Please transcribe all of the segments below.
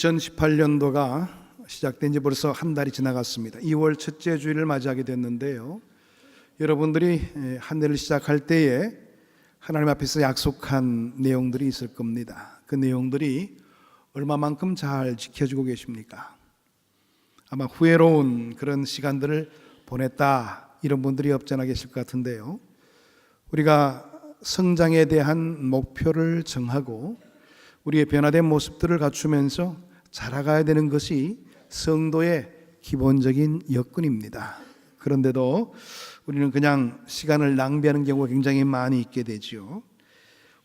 2018년도가 시작된 지 벌써 한 달이 지나갔습니다. 2월 첫째 주일을 맞이하게 됐는데요. 여러분들이 한 해를 시작할 때에 하나님 앞에서 약속한 내용들이 있을 겁니다. 그 내용들이 얼마만큼 잘 지켜지고 계십니까? 아마 후회로운 그런 시간들을 보냈다 이런 분들이 없지 않아 계실 것 같은데요. 우리가 성장에 대한 목표를 정하고 우리의 변화된 모습들을 갖추면서 자라가야 되는 것이 성도의 기본적인 여건입니다. 그런데도 우리는 그냥 시간을 낭비하는 경우가 굉장히 많이 있게 되죠.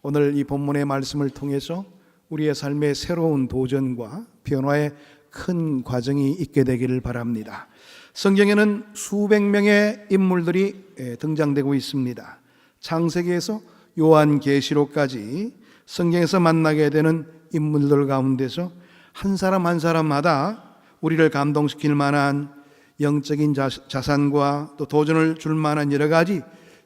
오늘 이 본문의 말씀을 통해서 우리의 삶의 새로운 도전과 변화의 큰 과정이 있게 되기를 바랍니다. 성경에는 수백 명의 인물들이 등장되고 있습니다. 창세기에서 요한계시록까지 성경에서 만나게 되는 인물들 가운데서 한 사람 한 사람마다 우리를 감동시킬 만한 영적인 자산과 또 도전을 줄 만한 여러 가지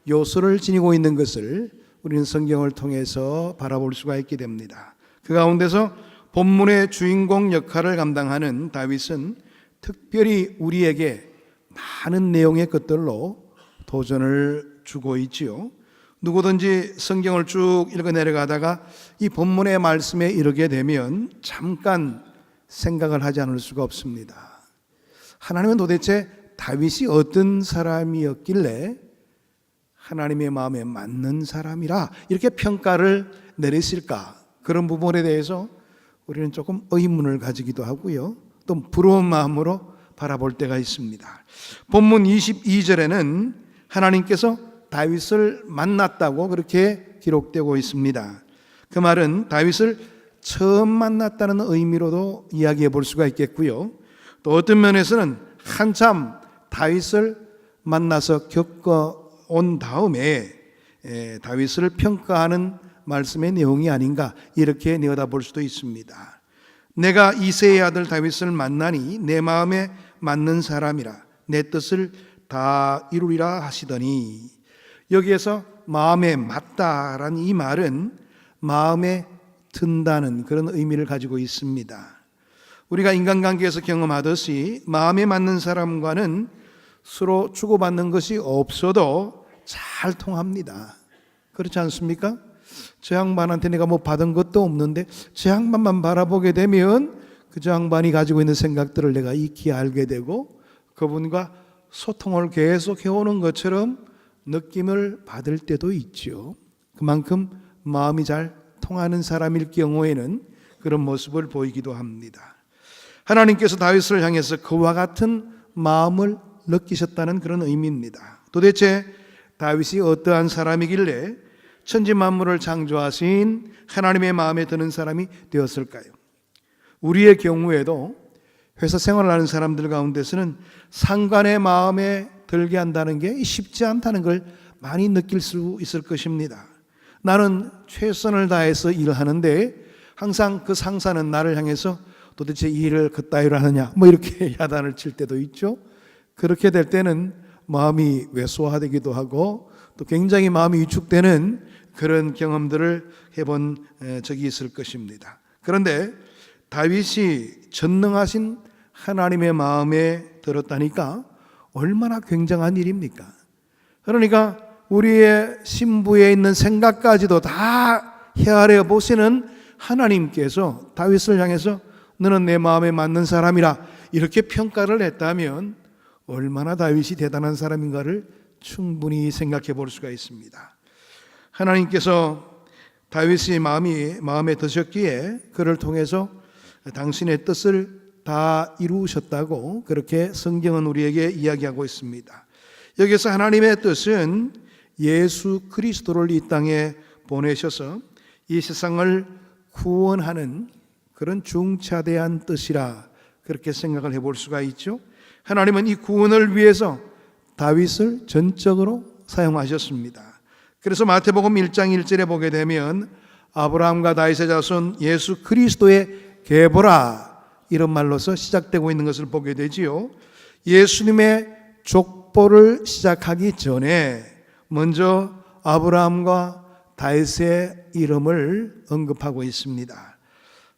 요소를 지니고 있는 것을 우리는 성경을 통해서 바라볼 수가 있게 됩니다. 그 가운데서 본문의 주인공 역할을 감당하는 다윗은 특별히 우리에게 많은 내용의 것들로 도전을 주고 있지요. 누구든지 성경을 쭉 읽어 내려가다가 이 본문의 말씀에 이르게 되면 잠깐 생각을 하지 않을 수가 없습니다. 하나님은 도대체 다윗이 어떤 사람이었길래 하나님의 마음에 맞는 사람이라 이렇게 평가를 내리실까? 그런 부분에 대해서 우리는 조금 의문을 가지기도 하고요. 또 부러운 마음으로 바라볼 때가 있습니다. 본문 22절에는 하나님께서 다윗을 만났다고 그렇게 기록되고 있습니다. 그 말은 다윗을 처음 만났다는 의미로도 이야기해 볼 수가 있겠고요. 또 어떤 면에서는 한참 다윗을 만나서 겪어온 다음에 다윗을 평가하는 말씀의 내용이 아닌가 이렇게 내어다 볼 수도 있습니다. 내가 이새의 아들 다윗을 만나니 내 마음에 맞는 사람이라 내 뜻을 다 이루리라 하시더니, 여기에서 마음에 맞다라는 이 말은 마음에 든다는 그런 의미를 가지고 있습니다. 우리가 인간관계에서 경험하듯이 마음에 맞는 사람과는 서로 주고받는 것이 없어도 잘 통합니다. 그렇지 않습니까? 저 양반한테 내가 뭐 받은 것도 없는데 저 양반만 바라보게 되면 그 양반이 가지고 있는 생각들을 내가 익히 알게 되고 그분과 소통을 계속 해오는 것처럼 느낌을 받을 때도 있죠. 그만큼 마음이 잘 통하는 사람일 경우에는 그런 모습을 보이기도 합니다. 하나님께서 다윗을 향해서 그와 같은 마음을 느끼셨다는 그런 의미입니다. 도대체 다윗이 어떠한 사람이길래 천지 만물을 창조하신 하나님의 마음에 드는 사람이 되었을까요? 우리의 경우에도 회사 생활을 하는 사람들 가운데서는 상관의 마음에 들게 한다는 게 쉽지 않다는 걸 많이 느낄 수 있을 것입니다. 나는 최선을 다해서 일을 하는데 항상 그 상사는 나를 향해서 도대체 이 일을 그따위로 하느냐 뭐 이렇게 야단을 칠 때도 있죠. 그렇게 될 때는 마음이 왜소화되기도 하고 또 굉장히 마음이 위축되는 그런 경험들을 해본 적이 있을 것입니다. 그런데 다윗이 전능하신 하나님의 마음에 들었다니까 얼마나 굉장한 일입니까? 그러니까 우리의 심부에 있는 생각까지도 다 헤아려 보시는 하나님께서 다윗을 향해서 너는 내 마음에 맞는 사람이라 이렇게 평가를 했다면 얼마나 다윗이 대단한 사람인가를 충분히 생각해 볼 수가 있습니다. 하나님께서 다윗의 마음에 드셨기에 그를 통해서 당신의 뜻을 다 이루셨다고 그렇게 성경은 우리에게 이야기하고 있습니다. 여기서 하나님의 뜻은 예수 그리스도를 이 땅에 보내셔서 이 세상을 구원하는 그런 중차대한 뜻이라 그렇게 생각을 해볼 수가 있죠. 하나님은 이 구원을 위해서 다윗을 전적으로 사용하셨습니다. 그래서 마태복음 1장 1절에 보게 되면 아브라함과 다윗의 자손 예수 그리스도의 계보라 이런 말로서 시작되고 있는 것을 보게 되지요. 예수님의 족보를 시작하기 전에 먼저 아브라함과 다윗의 이름을 언급하고 있습니다.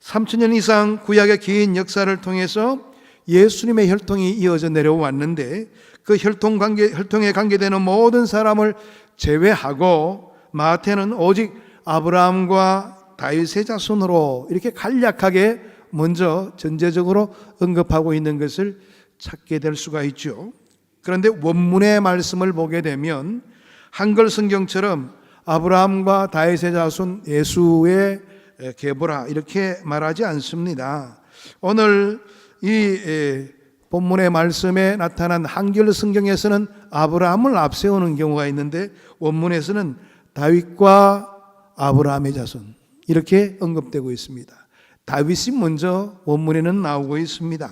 3,000년 이상 구약의 긴 역사를 통해서 예수님의 혈통이 이어져 내려왔는데 그 혈통에 관계되는 모든 사람을 제외하고 마태는 오직 아브라함과 다윗의 자손으로 이렇게 간략하게 먼저 전제적으로 언급하고 있는 것을 찾게 될 수가 있죠. 그런데 원문의 말씀을 보게 되면 한글 성경처럼 아브라함과 다윗의 자손 예수의 계보라 이렇게 말하지 않습니다. 오늘 이 본문의 말씀에 나타난 한글 성경에서는 아브라함을 앞세우는 경우가 있는데 원문에서는 다윗과 아브라함의 자손 이렇게 언급되고 있습니다. 다윗이 먼저 원문에는 나오고 있습니다.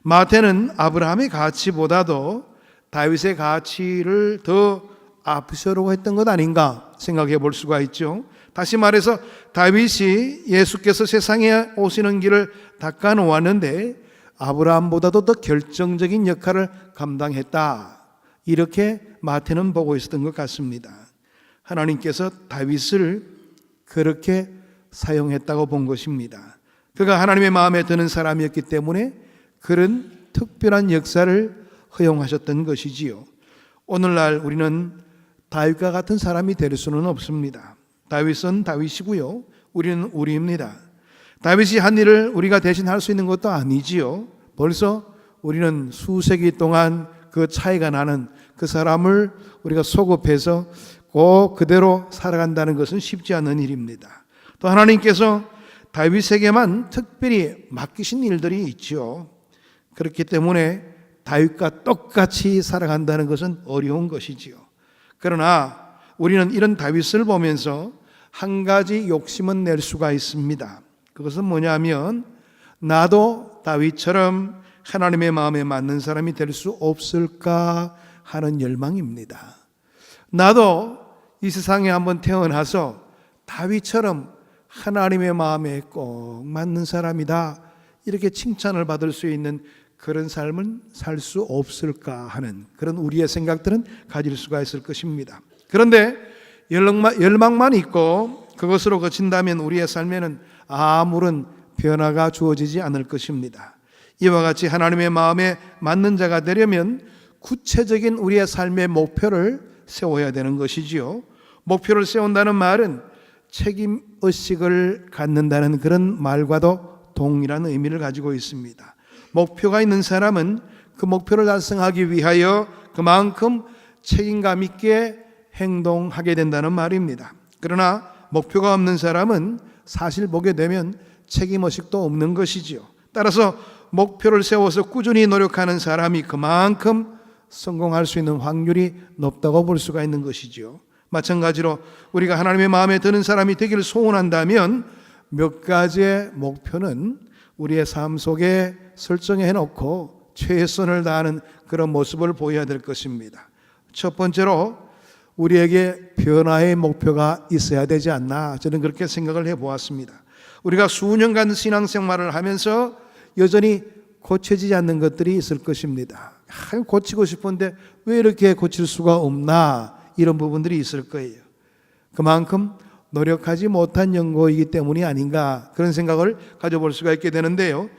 마태는 아브라함의 가치보다도 다윗의 가치를 더 앞세우려고 했던 것 아닌가 생각해 볼 수가 있죠. 다시 말해서 다윗이 예수께서 세상에 오시는 길을 닦아 놓았는데 아브라함보다도 더 결정적인 역할을 감당했다. 이렇게 마태는 보고 있었던 것 같습니다. 하나님께서 다윗을 그렇게 사용했다고 본 것입니다. 그가 하나님의 마음에 드는 사람이었기 때문에 그런 특별한 역사를 허용하셨던 것이지요. 오늘날 우리는 다윗과 같은 사람이 될 수는 없습니다. 다윗은 다윗이고요. 우리는 우리입니다. 다윗이 한 일을 우리가 대신 할 수 있는 것도 아니지요. 벌써 우리는 수세기 동안 그 차이가 나는 그 사람을 우리가 소급해서 꼭 그대로 살아간다는 것은 쉽지 않은 일입니다. 또 하나님께서 다윗에게만 특별히 맡기신 일들이 있죠. 그렇기 때문에 다윗과 똑같이 살아간다는 것은 어려운 것이지요. 그러나 우리는 이런 다윗을 보면서 한 가지 욕심은 낼 수가 있습니다. 그것은 뭐냐면 나도 다윗처럼 하나님의 마음에 맞는 사람이 될 수 없을까 하는 열망입니다. 나도 이 세상에 한번 태어나서 다윗처럼 하나님의 마음에 꼭 맞는 사람이다 이렇게 칭찬을 받을 수 있는 그런 삶은 살 수 없을까 하는 그런 우리의 생각들은 가질 수가 있을 것입니다. 그런데 열망만 있고 그것으로 그친다면 우리의 삶에는 아무런 변화가 주어지지 않을 것입니다. 이와 같이 하나님의 마음에 맞는 자가 되려면 구체적인 우리의 삶의 목표를 세워야 되는 것이지요. 목표를 세운다는 말은 책임의식을 갖는다는 그런 말과도 동일한 의미를 가지고 있습니다. 목표가 있는 사람은 그 목표를 달성하기 위하여 그만큼 책임감 있게 행동하게 된다는 말입니다. 그러나 목표가 없는 사람은 사실 보게 되면 책임의식도 없는 것이지요. 따라서 목표를 세워서 꾸준히 노력하는 사람이 그만큼 성공할 수 있는 확률이 높다고 볼 수가 있는 것이지요. 마찬가지로 우리가 하나님의 마음에 드는 사람이 되기를 소원한다면 몇 가지의 목표는 우리의 삶 속에 설정해 놓고 최선을 다하는 그런 모습을 보여야 될 것입니다. 첫 번째로 우리에게 변화의 목표가 있어야 되지 않나 저는 그렇게 생각을 해보았습니다. 우리가 수년간 신앙생활을 하면서 여전히 고쳐지지 않는 것들이 있을 것입니다. 고치고 싶은데 왜 이렇게 고칠 수가 없나 이런 부분들이 있을 거예요. 그만큼 노력하지 못한 연고이기 때문이 아닌가 그런 생각을 가져볼 수가 있게 되는데요.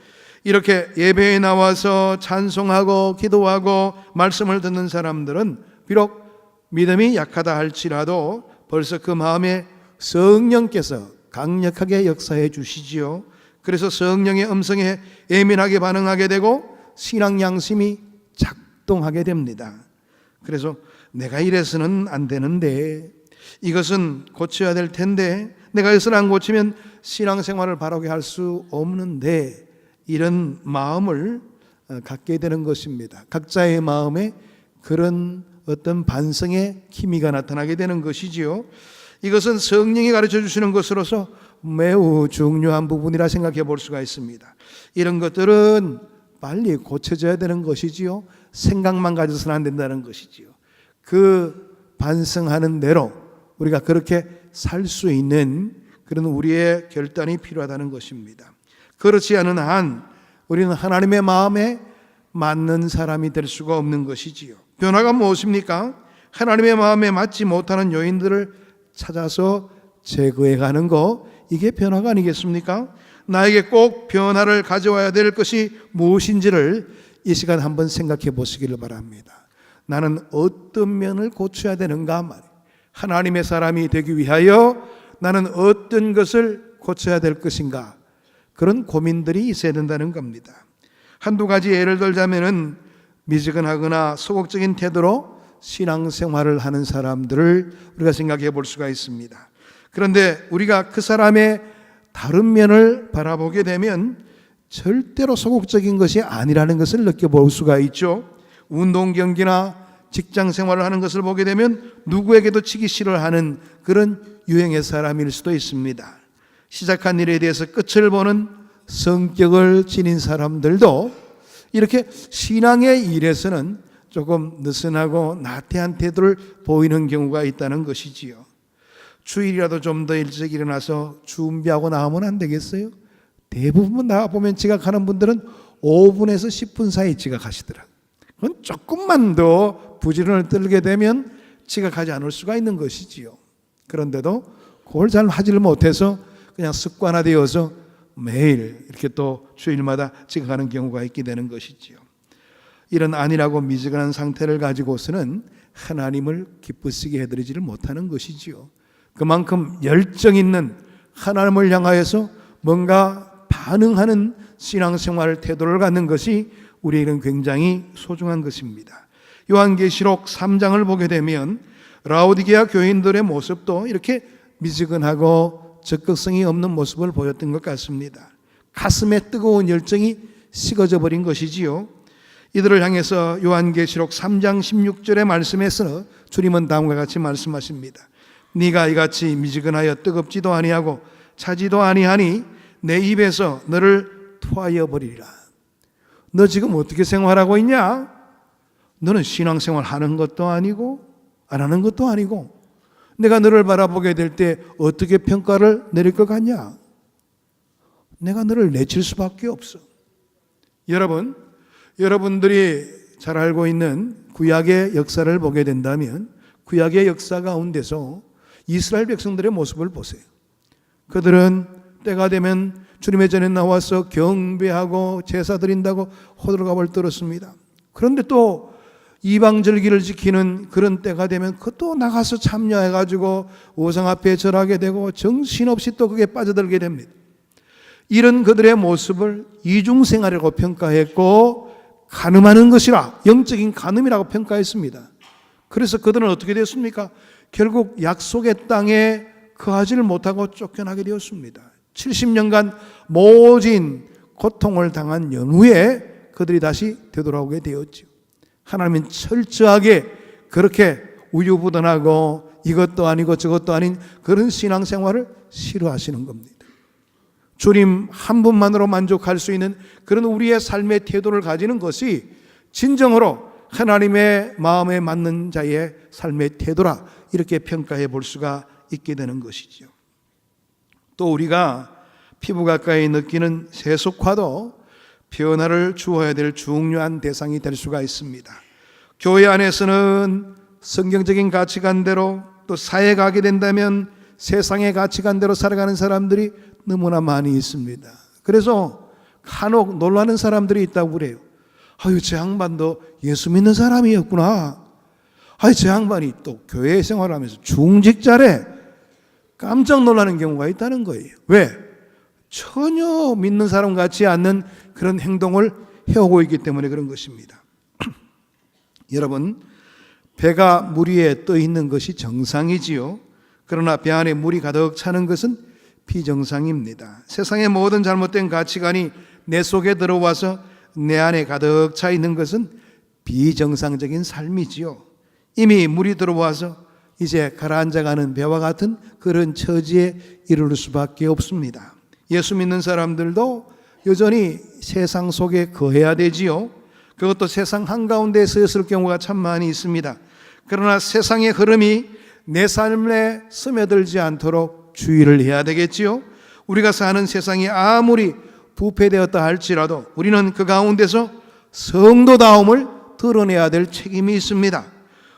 이렇게 예배에 나와서 찬송하고 기도하고 말씀을 듣는 사람들은 비록 믿음이 약하다 할지라도 벌써 그 마음에 성령께서 강력하게 역사해 주시지요. 그래서 성령의 음성에 예민하게 반응하게 되고 신앙 양심이 작동하게 됩니다. 그래서 내가 이래서는 안 되는데 이것은 고쳐야 될 텐데 내가 이것을 안 고치면 신앙생활을 바르게 할 수 없는데 이런 마음을 갖게 되는 것입니다. 각자의 마음에 그런 어떤 반성의 기미가 나타나게 되는 것이지요. 이것은 성령이 가르쳐 주시는 것으로서 매우 중요한 부분이라 생각해 볼 수가 있습니다. 이런 것들은 빨리 고쳐져야 되는 것이지요. 생각만 가져서는 안 된다는 것이지요. 그 반성하는 대로 우리가 그렇게 살 수 있는 그런 우리의 결단이 필요하다는 것입니다. 그렇지 않은 한 우리는 하나님의 마음에 맞는 사람이 될 수가 없는 것이지요. 변화가 무엇입니까? 하나님의 마음에 맞지 못하는 요인들을 찾아서 제거해 가는 거, 이게 변화가 아니겠습니까? 나에게 꼭 변화를 가져와야 될 것이 무엇인지를 이 시간 한번 생각해 보시기를 바랍니다. 나는 어떤 면을 고쳐야 되는가 말이에요. 하나님의 사람이 되기 위하여 나는 어떤 것을 고쳐야 될 것인가, 그런 고민들이 있어야 된다는 겁니다. 한두 가지 예를 들자면은 미지근하거나 소극적인 태도로 신앙생활을 하는 사람들을 우리가 생각해 볼 수가 있습니다. 그런데 우리가 그 사람의 다른 면을 바라보게 되면 절대로 소극적인 것이 아니라는 것을 느껴볼 수가 있죠. 운동 경기나 직장 생활을 하는 것을 보게 되면 누구에게도 치기 싫어하는 그런 유형의 사람일 수도 있습니다. 시작한 일에 대해서 끝을 보는 성격을 지닌 사람들도 이렇게 신앙의 일에서는 조금 느슨하고 나태한 태도를 보이는 경우가 있다는 것이지요. 주일이라도 좀 더 일찍 일어나서 준비하고 나오면 안 되겠어요? 대부분 나와보면 지각하는 분들은 5분에서 10분 사이 지각하시더라고요. 그건 조금만 더 부지런을 떨게 되면 지각하지 않을 수가 있는 것이지요. 그런데도 그걸 잘 하지를 못해서 그냥 습관화되어서 매일 이렇게 또 주일마다 지각하는 경우가 있게 되는 것이지요. 이런 안일하고 미지근한 상태를 가지고서는 하나님을 기쁘시게 해드리지를 못하는 것이지요. 그만큼 열정 있는 하나님을 향하여서 뭔가 반응하는 신앙생활 태도를 갖는 것이 우리에게는 굉장히 소중한 것입니다. 요한계시록 3장을 보게 되면 라오디게아 교인들의 모습도 이렇게 미지근하고 적극성이 없는 모습을 보였던 것 같습니다. 가슴에 뜨거운 열정이 식어져 버린 것이지요. 이들을 향해서 요한계시록 3장 16절의 말씀에서 주님은 다음과 같이 말씀하십니다. 네가 이같이 미지근하여 뜨겁지도 아니하고 차지도 아니하니 내 입에서 너를 토하여 버리리라. 너 지금 어떻게 생활하고 있냐? 너는 신앙생활 하는 것도 아니고 안 하는 것도 아니고 내가 너를 바라보게 될 때 어떻게 평가를 내릴 것 같냐? 내가 너를 내칠 수밖에 없어. 여러분들이 잘 알고 있는 구약의 역사를 보게 된다면 구약의 역사 가운데서 이스라엘 백성들의 모습을 보세요. 그들은 때가 되면 주님의 전에 나와서 경배하고 제사 드린다고 호들갑을 떨었습니다. 그런데 또 이방절기를 지키는 그런 때가 되면 그것도 나가서 참여해가지고 우상 앞에 절하게 되고 정신없이 또 그게 빠져들게 됩니다. 이런 그들의 모습을 이중생활이라고 평가했고 간음하는 것이라, 영적인 간음이라고 평가했습니다. 그래서 그들은 어떻게 됐습니까? 결국 약속의 땅에 거하지를 못하고 쫓겨나게 되었습니다. 70년간 모진 고통을 당한 연후에 그들이 다시 되돌아오게 되었죠. 하나님은 철저하게 그렇게 우유부단하고 이것도 아니고 저것도 아닌 그런 신앙생활을 싫어하시는 겁니다. 주님 한 분만으로 만족할 수 있는 그런 우리의 삶의 태도를 가지는 것이 진정으로 하나님의 마음에 맞는 자의 삶의 태도라, 이렇게 평가해 볼 수가 있게 되는 것이죠. 또 우리가 피부 가까이 느끼는 세속화도 변화를 주어야 될 중요한 대상이 될 수가 있습니다. 교회 안에서는 성경적인 가치관대로, 또 사회에 가게 된다면 세상의 가치관대로 살아가는 사람들이 너무나 많이 있습니다. 그래서 간혹 놀라는 사람들이 있다고 그래요. 아유, 저 양반도 예수 믿는 사람이었구나. 아유, 저 양반이 또 교회 생활하면서 중직자래. 깜짝 놀라는 경우가 있다는 거예요. 왜? 전혀 믿는 사람 같지 않는 그런 행동을 해오고 있기 때문에 그런 것입니다. 여러분, 배가 물 위에 떠 있는 것이 정상이지요. 그러나 배 안에 물이 가득 차는 것은 비정상입니다. 세상의 모든 잘못된 가치관이 내 속에 들어와서 내 안에 가득 차 있는 것은 비정상적인 삶이지요. 이미 물이 들어와서 이제 가라앉아가는 배와 같은 그런 처지에 이르를 수밖에 없습니다. 예수 믿는 사람들도 여전히 세상 속에 거해야 되지요. 그것도 세상 한가운데 서 있을 경우가 참 많이 있습니다. 그러나 세상의 흐름이 내 삶에 스며들지 않도록 주의를 해야 되겠지요. 우리가 사는 세상이 아무리 부패되었다 할지라도 우리는 그 가운데서 성도다움을 드러내야 될 책임이 있습니다.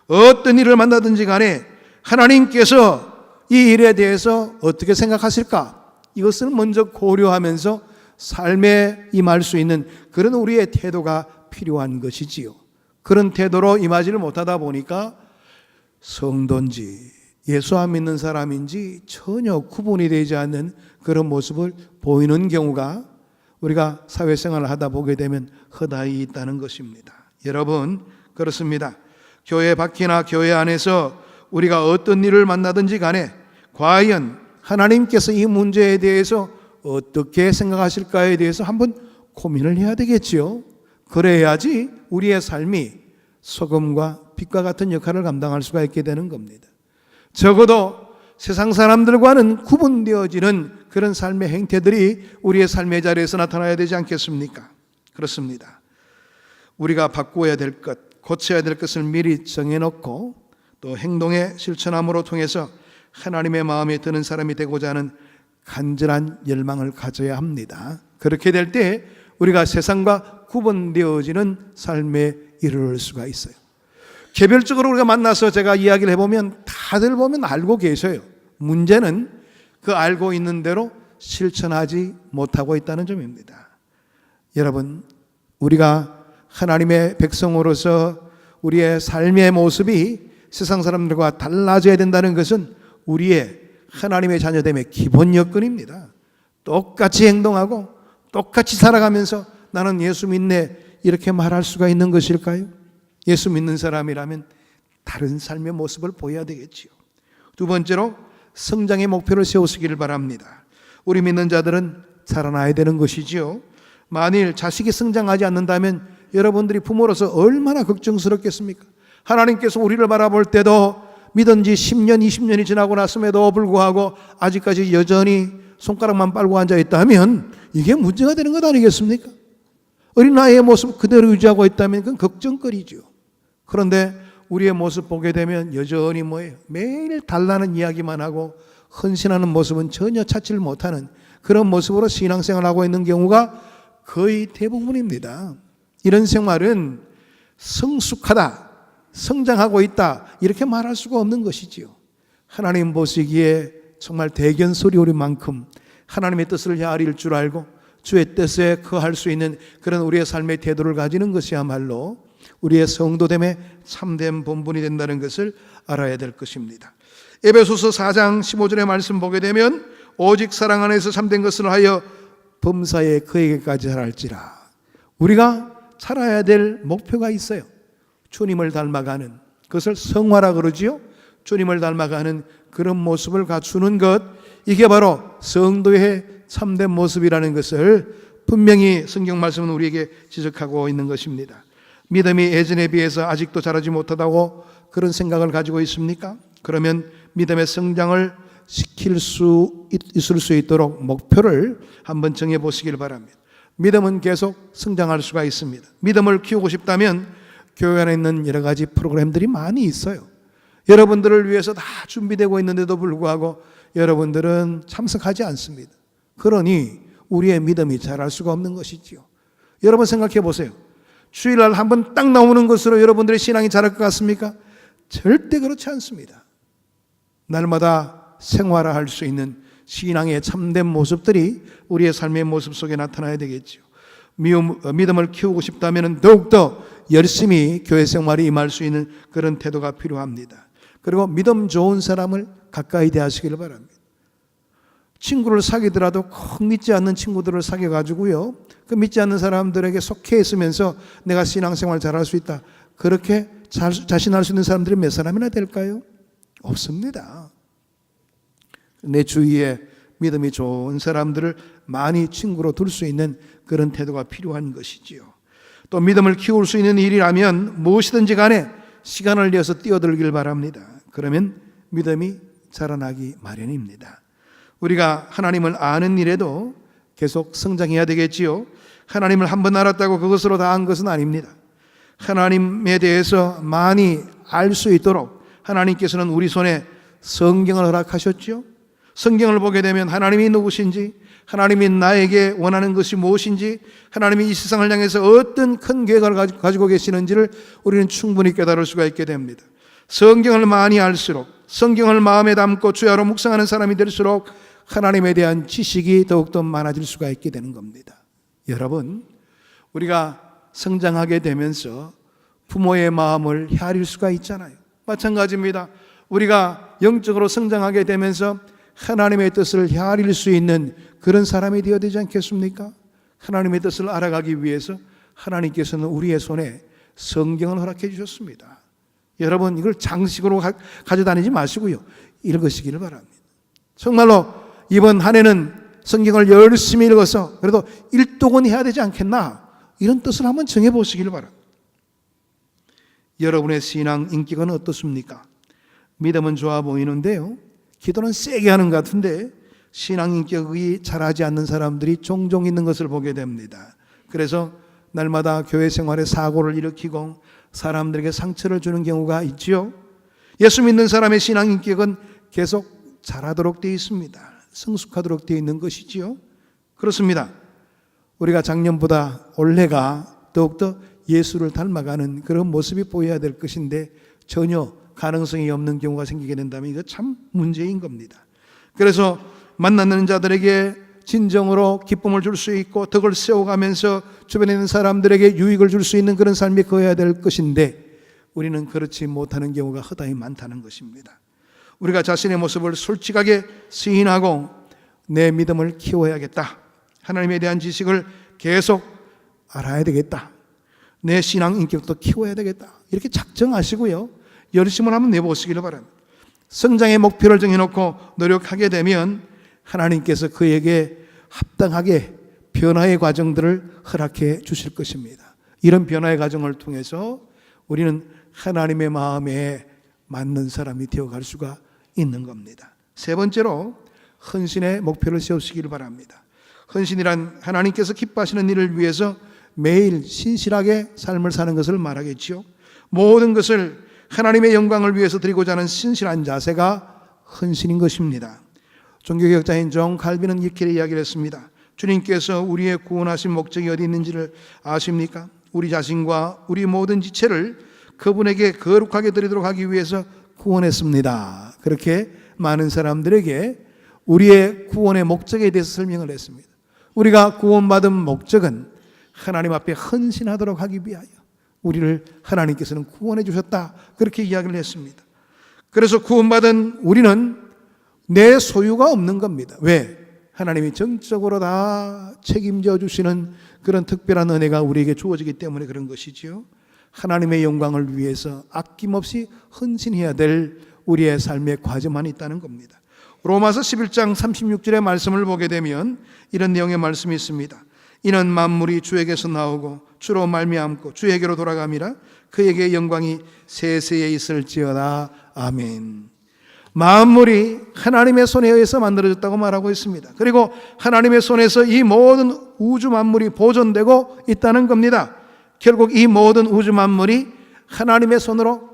어떤 일을 만나든지 간에 하나님께서 이 일에 대해서 어떻게 생각하실까? 이것을 먼저 고려하면서 삶에 임할 수 있는 그런 우리의 태도가 필요한 것이지요. 그런 태도로 임하지를 못하다 보니까 성도인지 예수 안 믿는 사람인지 전혀 구분이 되지 않는 그런 모습을 보이는 경우가 우리가 사회생활을 하다 보게 되면 허다히 있다는 것입니다. 여러분, 그렇습니다. 교회 밖이나 교회 안에서 우리가 어떤 일을 만나든지 간에 과연 하나님께서 이 문제에 대해서 어떻게 생각하실까에 대해서 한번 고민을 해야 되겠지요. 그래야지 우리의 삶이 소금과 빛과 같은 역할을 감당할 수가 있게 되는 겁니다. 적어도 세상 사람들과는 구분되어지는 그런 삶의 행태들이 우리의 삶의 자리에서 나타나야 되지 않겠습니까? 그렇습니다. 우리가 바꾸어야 될 것, 고쳐야 될 것을 미리 정해놓고 또 행동의 실천함으로 통해서 하나님의 마음에 드는 사람이 되고자 하는 간절한 열망을 가져야 합니다. 그렇게 될 때 우리가 세상과 구분되어지는 삶에 이르를 수가 있어요. 개별적으로 우리가 만나서 제가 이야기를 해보면 다들 보면 알고 계셔요. 문제는 그 알고 있는 대로 실천하지 못하고 있다는 점입니다. 여러분, 우리가 하나님의 백성으로서 우리의 삶의 모습이 세상 사람들과 달라져야 된다는 것은 우리의 하나님의 자녀됨의 기본 여건입니다. 똑같이 행동하고 똑같이 살아가면서 나는 예수 믿네 이렇게 말할 수가 있는 것일까요? 예수 믿는 사람이라면 다른 삶의 모습을 보여야 되겠지요. 두 번째로 성장의 목표를 세우시기를 바랍니다. 우리 믿는 자들은 자라나야 되는 것이지요. 만일 자식이 성장하지 않는다면 여러분들이 부모로서 얼마나 걱정스럽겠습니까? 하나님께서 우리를 바라볼 때도 믿은 지 10년, 20년이 지나고 났음에도 불구하고 아직까지 여전히 손가락만 빨고 앉아있다면 이게 문제가 되는 것 아니겠습니까? 어린아이의 모습 그대로 유지하고 있다면 그건 걱정거리죠. 그런데 우리의 모습 보게 되면 여전히 뭐예요? 매일 달라는 이야기만 하고 헌신하는 모습은 전혀 찾지를 못하는 그런 모습으로 신앙생활하고 있는 경우가 거의 대부분입니다. 이런 생활은 성숙하다, 성장하고 있다 이렇게 말할 수가 없는 것이지요. 하나님 보시기에 정말 대견소리 우리만큼 하나님의 뜻을 헤아릴 줄 알고 주의 뜻에 거할 수 있는 그런 우리의 삶의 태도를 가지는 것이야말로 우리의 성도됨의 참된 본분이 된다는 것을 알아야 될 것입니다. 에베소서 4장 15절의 말씀 보게 되면 오직 사랑 안에서 참된 것을 하여 범사에 그에게까지 자랄지라. 우리가 살아야 될 목표가 있어요. 주님을 닮아가는, 그것을 성화라 그러지요. 주님을 닮아가는 그런 모습을 갖추는 것, 이게 바로 성도의 참된 모습이라는 것을 분명히 성경 말씀은 우리에게 지적하고 있는 것입니다. 믿음이 예전에 비해서 아직도 자라지 못하다고 그런 생각을 가지고 있습니까? 그러면 믿음의 성장을 시킬 수 있을 수 있도록 목표를 한번 정해 보시길 바랍니다. 믿음은 계속 성장할 수가 있습니다. 믿음을 키우고 싶다면 교회 안에 있는 여러 가지 프로그램들이 많이 있어요. 여러분들을 위해서 다 준비되고 있는데도 불구하고 여러분들은 참석하지 않습니다. 그러니 우리의 믿음이 자랄 수가 없는 것이지요. 여러분 생각해 보세요. 주일날 한번 딱 나오는 것으로 여러분들의 신앙이 자랄 것 같습니까? 절대 그렇지 않습니다. 날마다 생활할 수 있는 신앙의 참된 모습들이 우리의 삶의 모습 속에 나타나야 되겠죠. 믿음을 키우고 싶다면 더욱더 열심히 교회 생활에 임할 수 있는 그런 태도가 필요합니다. 그리고 믿음 좋은 사람을 가까이 대하시길 바랍니다. 친구를 사귀더라도 꼭 믿지 않는 친구들을 사귀어가지고요, 그 믿지 않는 사람들에게 속해 있으면서 내가 신앙생활 잘할 수 있다, 그렇게 자신할 수 있는 사람들이 몇 사람이나 될까요? 없습니다. 내 주위에 믿음이 좋은 사람들을 많이 친구로 둘 수 있는 그런 태도가 필요한 것이지요. 또 믿음을 키울 수 있는 일이라면 무엇이든지 간에 시간을 내어서 뛰어들길 바랍니다. 그러면 믿음이 자라나기 마련입니다. 우리가 하나님을 아는 일에도 계속 성장해야 되겠지요. 하나님을 한번 알았다고 그것으로 다 한 것은 아닙니다. 하나님에 대해서 많이 알 수 있도록 하나님께서는 우리 손에 성경을 허락하셨죠. 성경을 보게 되면 하나님이 누구신지, 하나님이 나에게 원하는 것이 무엇인지, 하나님이 이 세상을 향해서 어떤 큰 계획을 가지고 계시는지를 우리는 충분히 깨달을 수가 있게 됩니다. 성경을 많이 알수록, 성경을 마음에 담고 주야로 묵상하는 사람이 될수록 하나님에 대한 지식이 더욱더 많아질 수가 있게 되는 겁니다. 여러분, 우리가 성장하게 되면서 부모의 마음을 헤아릴 수가 있잖아요. 마찬가지입니다. 우리가 영적으로 성장하게 되면서 하나님의 뜻을 헤아릴 수 있는 그런 사람이 되어야 되지 않겠습니까? 하나님의 뜻을 알아가기 위해서 하나님께서는 우리의 손에 성경을 허락해 주셨습니다. 여러분, 이걸 장식으로 가져다니지 마시고요, 읽으시기를 바랍니다. 정말로 이번 한 해는 성경을 열심히 읽어서 그래도 일독은 해야 되지 않겠나, 이런 뜻을 한번 정해보시기를 바랍니다. 여러분의 신앙 인격은 어떻습니까? 믿음은 좋아 보이는데요, 기도는 세게 하는 것 같은데 신앙 인격이 잘하지 않는 사람들이 종종 있는 것을 보게 됩니다. 그래서 날마다 교회 생활에 사고를 일으키고 사람들에게 상처를 주는 경우가 있지요. 예수 믿는 사람의 신앙 인격은 계속 자라도록 되어 있습니다. 성숙하도록 되어 있는 것이지요. 그렇습니다. 우리가 작년보다 올해가 더욱더 예수를 닮아가는 그런 모습이 보여야 될 것인데 전혀 가능성이 없는 경우가 생기게 된다면 이거 참 문제인 겁니다. 그래서 만나는 자들에게 진정으로 기쁨을 줄 수 있고 덕을 세워가면서 주변에 있는 사람들에게 유익을 줄 수 있는 그런 삶이 거해야 될 것인데 우리는 그렇지 못하는 경우가 허다히 많다는 것입니다. 우리가 자신의 모습을 솔직하게 시인하고 내 믿음을 키워야겠다, 하나님에 대한 지식을 계속 알아야 되겠다, 내 신앙 인격도 키워야 되겠다, 이렇게 작정하시고요, 열심을 한번 내보시기를 바랍니다. 성장의 목표를 정해놓고 노력하게 되면 하나님께서 그에게 합당하게 변화의 과정들을 허락해 주실 것입니다. 이런 변화의 과정을 통해서 우리는 하나님의 마음에 맞는 사람이 되어갈 수가 있는 겁니다. 세 번째로 헌신의 목표를 세우시기를 바랍니다. 헌신이란 하나님께서 기뻐하시는 일을 위해서 매일 신실하게 삶을 사는 것을 말하겠지요. 모든 것을 하나님의 영광을 위해서 드리고자 하는 신실한 자세가 헌신인 것입니다. 종교개혁자인 존 칼빈은 이렇게 이야기를 했습니다. 주님께서 우리의 구원하신 목적이 어디 있는지를 아십니까? 우리 자신과 우리 모든 지체를 그분에게 거룩하게 드리도록 하기 위해서 구원했습니다. 그렇게 많은 사람들에게 우리의 구원의 목적에 대해서 설명을 했습니다. 우리가 구원받은 목적은 하나님 앞에 헌신하도록 하기 위하여 우리를 하나님께서는 구원해 주셨다, 그렇게 이야기를 했습니다. 그래서 구원받은 우리는 내 소유가 없는 겁니다. 왜? 하나님이 전적으로 다 책임져 주시는 그런 특별한 은혜가 우리에게 주어지기 때문에 그런 것이지요. 하나님의 영광을 위해서 아낌없이 헌신해야 될 우리의 삶의 과제만 있다는 겁니다. 로마서 11장 36절의 말씀을 보게 되면 이런 내용의 말씀이 있습니다. 이는 만물이 주에게서 나오고 주로 말미암고 주에게로 돌아감이라 그에게 영광이 세세에 있을지어다. 아멘. 만물이 하나님의 손에 의해서 만들어졌다고 말하고 있습니다. 그리고 하나님의 손에서 이 모든 우주 만물이 보존되고 있다는 겁니다. 결국 이 모든 우주 만물이 하나님의 손으로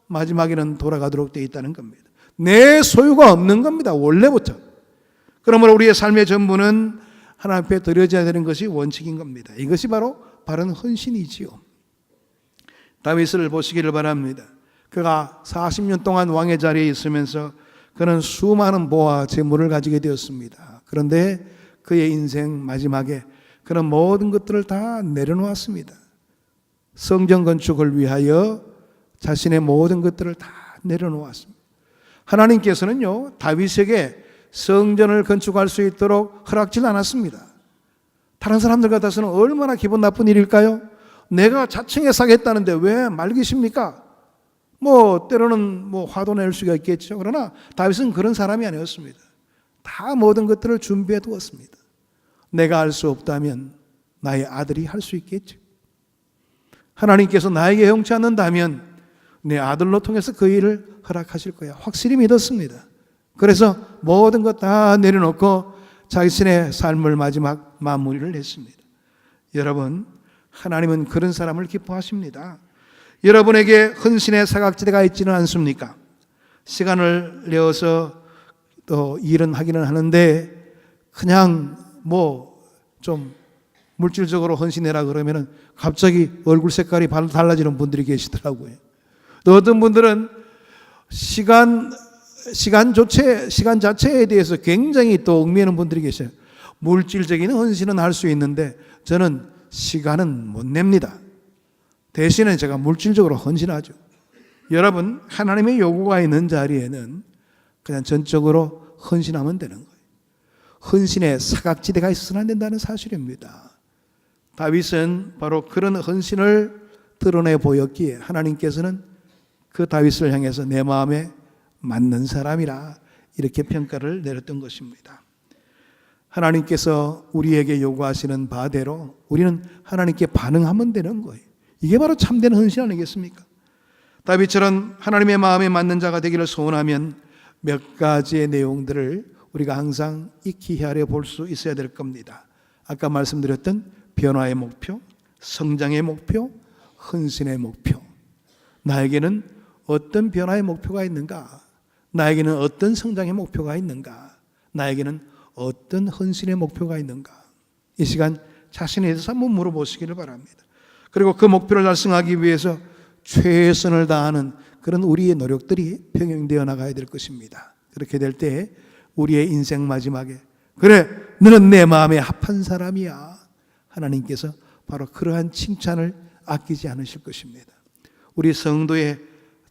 마지막에는 돌아가도록 되어 있다는 겁니다. 내 소유가 없는 겁니다, 원래부터. 그러므로 우리의 삶의 전부는 하나님 앞에 드려져야 되는 것이 원칙인 겁니다. 이것이 바로 바른 헌신이지요. 다윗을 보시기를 바랍니다. 그가 40년 동안 왕의 자리에 있으면서 그는 수많은 보화 재물을 가지게 되었습니다. 그런데 그의 인생 마지막에 그는 모든 것들을 다 내려놓았습니다. 성전 건축을 위하여 자신의 모든 것들을 다 내려놓았습니다. 하나님께서는요, 다윗에게 성전을 건축할 수 있도록 허락질 않았습니다. 다른 사람들 같아서는 얼마나 기분 나쁜 일일까요? 내가 자청해 사겠다는데 왜 말기십니까? 때로는 화도 낼 수가 있겠죠. 그러나 다윗은 그런 사람이 아니었습니다. 다 모든 것들을 준비해 두었습니다. 내가 할 수 없다면 나의 아들이 할 수 있겠죠. 하나님께서 나에게 형치 않는다면 내 아들로 통해서 그 일을 허락하실 거야, 확실히 믿었습니다. 그래서 모든 것 다 내려놓고 자신의 삶을 마지막 마무리를 했습니다. 여러분, 하나님은 그런 사람을 기뻐하십니다. 여러분에게 헌신의 사각지대가 있지는 않습니까? 시간을 내어서 또 일은 하기는 하는데 그냥 좀 물질적으로 헌신해라 그러면은 갑자기 얼굴 색깔이 달라지는 분들이 계시더라고요. 또 어떤 분들은 시간 시간 자체에 대해서 굉장히 또 얽매이는 분들이 계셔요. 물질적인 헌신은 할 수 있는데 저는 시간은 못 냅니다. 대신에 제가 물질적으로 헌신하죠. 여러분, 하나님의 요구가 있는 자리에는 그냥 전적으로 헌신하면 되는 거예요. 헌신에 사각지대가 있어서는 안 된다는 사실입니다. 다윗은 바로 그런 헌신을 드러내 보였기에 하나님께서는 그 다윗을 향해서 내 마음에 맞는 사람이라 이렇게 평가를 내렸던 것입니다. 하나님께서 우리에게 요구하시는 바대로 우리는 하나님께 반응하면 되는 거예요. 이게 바로 참된 헌신 아니겠습니까? 다윗처럼 하나님의 마음에 맞는 자가 되기를 소원하면 몇 가지의 내용들을 우리가 항상 익히 헤아려 볼 수 있어야 될 겁니다. 아까 말씀드렸던 변화의 목표, 성장의 목표, 헌신의 목표. 나에게는 어떤 변화의 목표가 있는가? 나에게는 어떤 성장의 목표가 있는가? 나에게는 어떤 헌신의 목표가 있는가? 이 시간 자신에 대해서 한번 물어보시기를 바랍니다. 그리고 그 목표를 달성하기 위해서 최선을 다하는 그런 우리의 노력들이 병행되어 나가야 될 것입니다. 그렇게 될 때 우리의 인생 마지막에 그래, 너는 내 마음에 합한 사람이야. 하나님께서 바로 그러한 칭찬을 아끼지 않으실 것입니다. 우리 성도의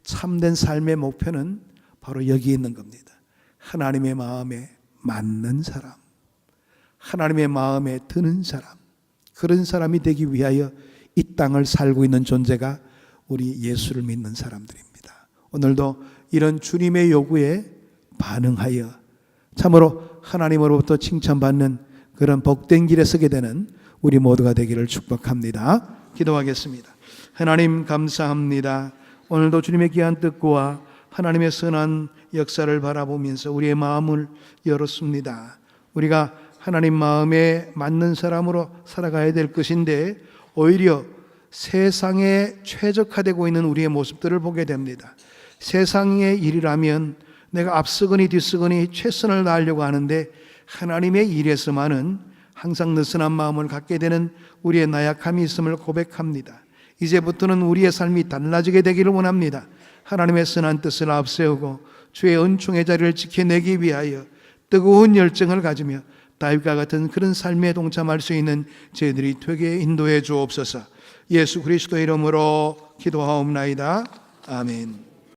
참된 삶의 목표는 바로 여기 있는 겁니다. 하나님의 마음에 맞는 사람, 하나님의 마음에 드는 사람, 그런 사람이 되기 위하여 이 땅을 살고 있는 존재가 우리 예수를 믿는 사람들입니다. 오늘도 이런 주님의 요구에 반응하여 참으로 하나님으로부터 칭찬받는 그런 복된 길에 서게 되는 우리 모두가 되기를 축복합니다. 기도하겠습니다. 하나님 감사합니다. 오늘도 주님의 귀한 뜻과 하나님의 선한 역사를 바라보면서 우리의 마음을 열었습니다. 우리가 하나님 마음에 맞는 사람으로 살아가야 될 것인데 오히려 세상에 최적화되고 있는 우리의 모습들을 보게 됩니다. 세상의 일이라면 내가 앞서거니 뒤서거니 최선을 다하려고 하는데 하나님의 일에서만은 항상 느슨한 마음을 갖게 되는 우리의 나약함이 있음을 고백합니다. 이제부터는 우리의 삶이 달라지게 되기를 원합니다. 하나님의 선한 뜻을 앞세우고 주의 은총의 자리를 지켜내기 위하여 뜨거운 열정을 가지며 다윗과 같은 그런 삶에 동참할 수 있는 저희들이 되게 인도해 주옵소서. 예수 그리스도의 이름으로 기도하옵나이다. 아멘.